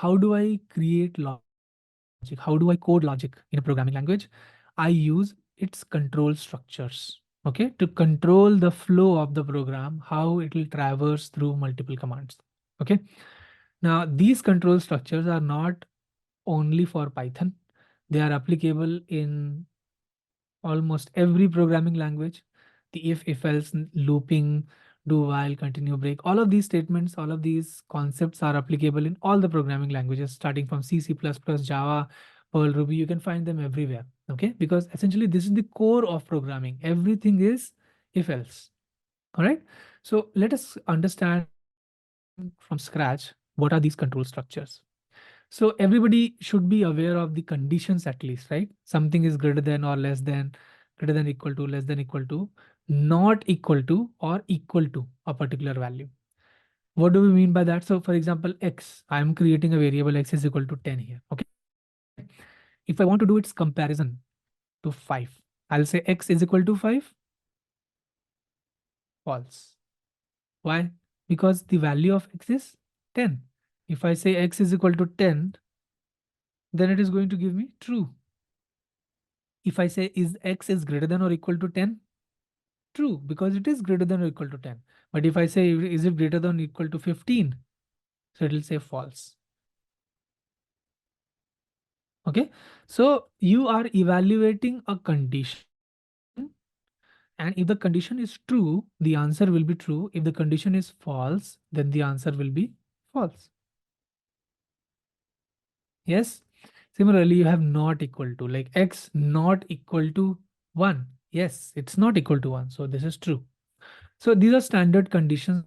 how do I create logic? How do I code logic in a programming language? I use its control structures, okay, to control the flow of the program, how it will traverse through multiple commands. Okay. Now, these control structures are not only for Python. They are applicable in almost every programming language. The if else, looping, do while, continue, break, all of these statements, all of these concepts are applicable in all the programming languages, starting from C, C++, Java, Perl, Ruby. You can find them everywhere. Okay, because essentially this is the core of programming. Everything is if else. All right. So let us understand from scratch what are these control structures. So everybody should be aware of the conditions at least, right? Something is greater than or less than, greater than equal to, less than equal to, not equal to, or equal to a particular value. What do we mean by that? So for example, x, I'm creating a variable x is equal to 10 here. Okay. If I want to do its comparison to 5, I'll say x is equal to 5, false. Why? Because the value of x is 10. If I say x is equal to 10, then it is going to give me true. If I say is x is greater than or equal to 10, true, because it is greater than or equal to 10. But if I say is it greater than or equal to 15, so it will say false. Okay, so you are evaluating a condition, and if the condition is true, the answer will be true. If the condition is false, then the answer will be false. Yes. Similarly, you have not equal to, like x not equal to 1. Yes, it's not equal to 1. So this is true. So these are standard conditions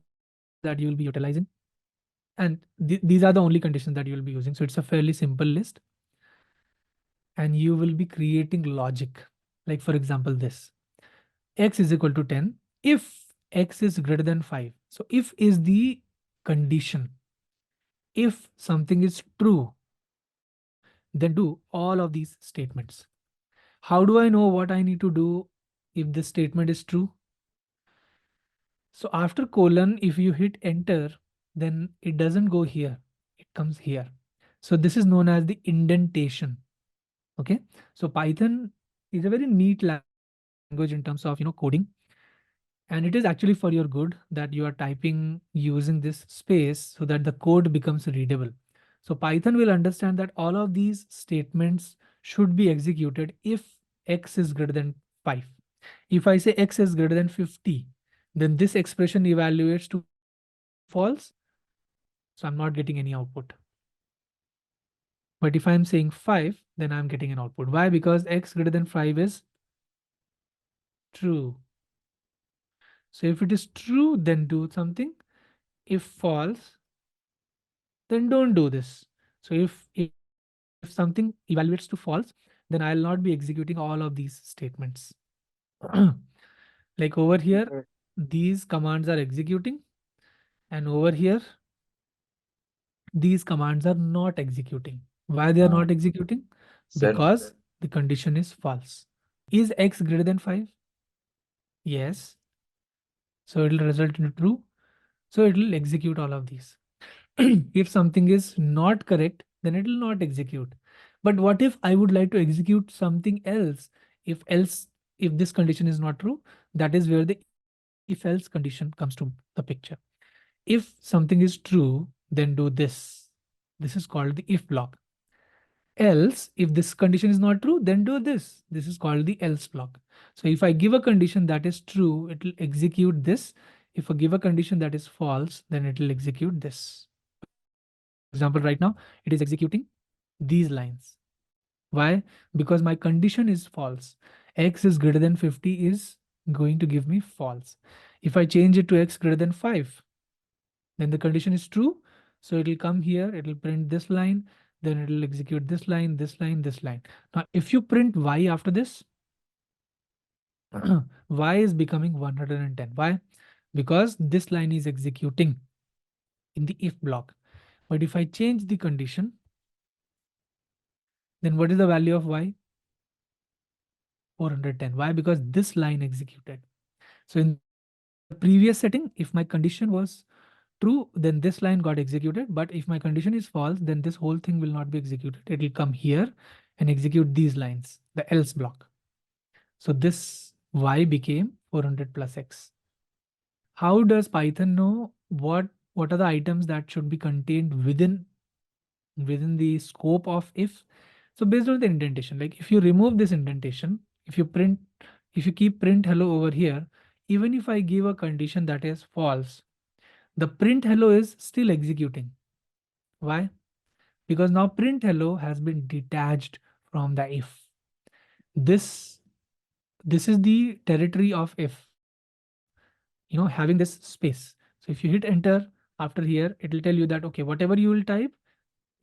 that you will be utilizing. And these are the only conditions that you will be using. So it's a fairly simple list. And you will be creating logic. Like for example, this x is equal to 10 if x is greater than 5. So if is the condition. If something is true, then do all of these statements. How do I know what I need to do if this statement is true? So after colon, if you hit enter, then it doesn't go here. It comes here. So this is known as the indentation. Okay. So Python is a very neat language in terms of, coding. And it is actually for your good that you are typing using this space so that the code becomes readable. So Python will understand that all of these statements should be executed if x is greater than 5. If I say x is greater than 50, then this expression evaluates to false. So I'm not getting any output. But if I'm saying 5, then I'm getting an output. Why? Because x greater than 5 is true. So if it is true, then do something. If false, then don't do this. So if something evaluates to false, then I'll not be executing all of these statements. Like over here, Okay. these commands are executing, and over here, these commands are not executing. Why they are not executing? Then Because the condition is false. Is x greater than 5? Yes. So it will result in true. So it will execute all of these. If something is not correct, then it will not execute. But what if I would like to execute something else? If this condition is not true, that is where the if else condition comes to the picture. If something is true, then do this. This is called the if block. Else, if this condition is not true, then do this. This is called the else block. So if I give a condition that is true, it will execute this. If I give a condition that is false, then it will execute this. For example, right now, it is executing these lines. Why? Because my condition is false. X is greater than 50 is going to give me false. If I change it to x greater than 5, then the condition is true. So it will come here, it will print this line, then it will execute this line, this line, this line. Now, if you print y after this, y is becoming 110. Why? Because this line is executing in the if block. But if I change the condition, then what is the value of y? 410. Why? Because this line executed. So in the previous setting, if my condition was true, then this line got executed. But if my condition is false, then this whole thing will not be executed. It will come here and execute these lines, the else block. So this y became 400 plus x. How does Python know what are the items that should be contained within the scope of if? So based on the indentation, like if you remove this indentation, if you print, if you keep print hello over here, even if I give a condition that is false, the print hello is still executing. Why? Because now print hello has been detached from the if. This this is the territory of if, having this space. So if you hit enter after here, it will tell you that, okay, whatever you will type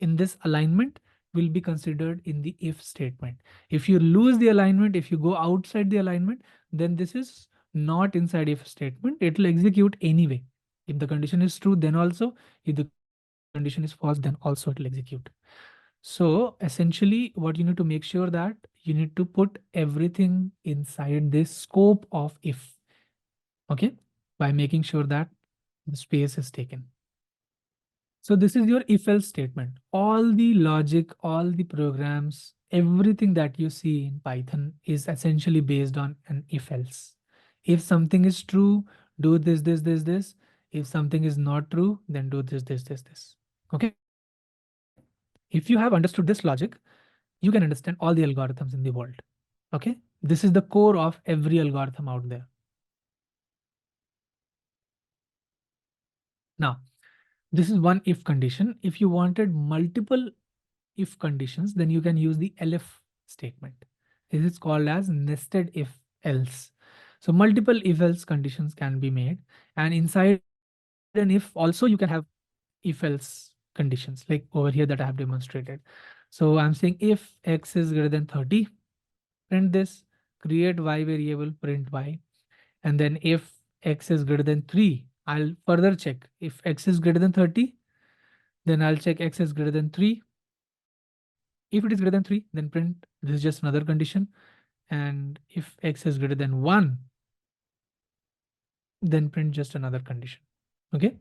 in this alignment will be considered in the if statement. If you lose the alignment, if you go outside the alignment, then this is not inside if statement. It will execute anyway. If the condition is true, then also. If the condition is false, then also it will execute. So essentially what you need to make sure that you need to put everything inside this scope of if, okay, by making sure that the space is taken. So this is your if else statement. All the logic, all the programs, everything that you see in Python is essentially based on an if else. If something is true, do this, this, this, this. If something is not true, then do this, this, this, this. Okay. If you have understood this logic, you can understand all the algorithms in the world. Okay. This is the core of every algorithm out there. Now, this is one if condition. If you wanted multiple if conditions, then you can use the elif statement. This is called as nested if else. So multiple if else conditions can be made, and inside an if also you can have if else conditions like over here that I have demonstrated. So I'm saying if x is greater than 30, print this, create y variable, print y, and then if x is greater than 3, I'll further check if x is greater than 30, then I'll check x is greater than 3. If it is greater than 3, then print this is just another condition. And if x is greater than 1, then print just another condition. Okay.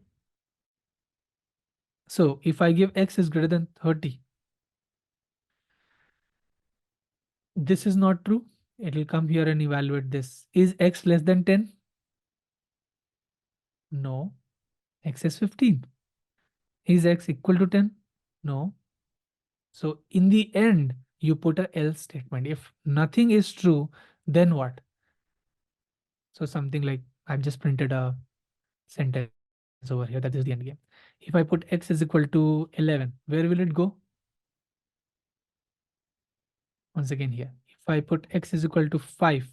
So if I give x is greater than 30, this is not true. It will come here and evaluate this. Is x less than 10? No. X is 15. Is x equal to 10? No. So in the end, you put a else statement. If nothing is true, then what? So something like I've just printed a sentence over here. That is the end game. If I put x is equal to 11, where will it go? Once again here. If I put x is equal to 5,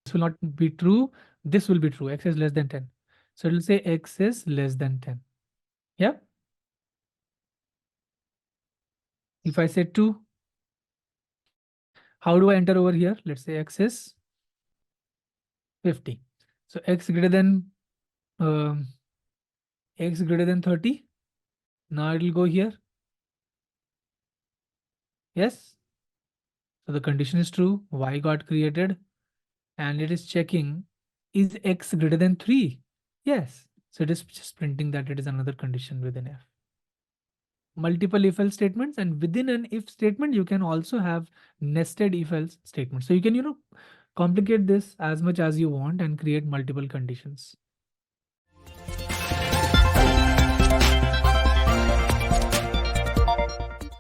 this will not be true. This will be true. X is less than 10. So it will say x is less than 10. Yeah. If I say 2, how do I enter over here? Let's say x is 50. So um, x greater than 30. Now it will go here. Yes. So the condition is true. Y got created and it is checking, is x greater than 3? Yes. So it is just printing that it is another condition within f. Multiple if else statements, and within an if statement you can also have nested if else statements. So you can complicate this as much as you want and create multiple conditions.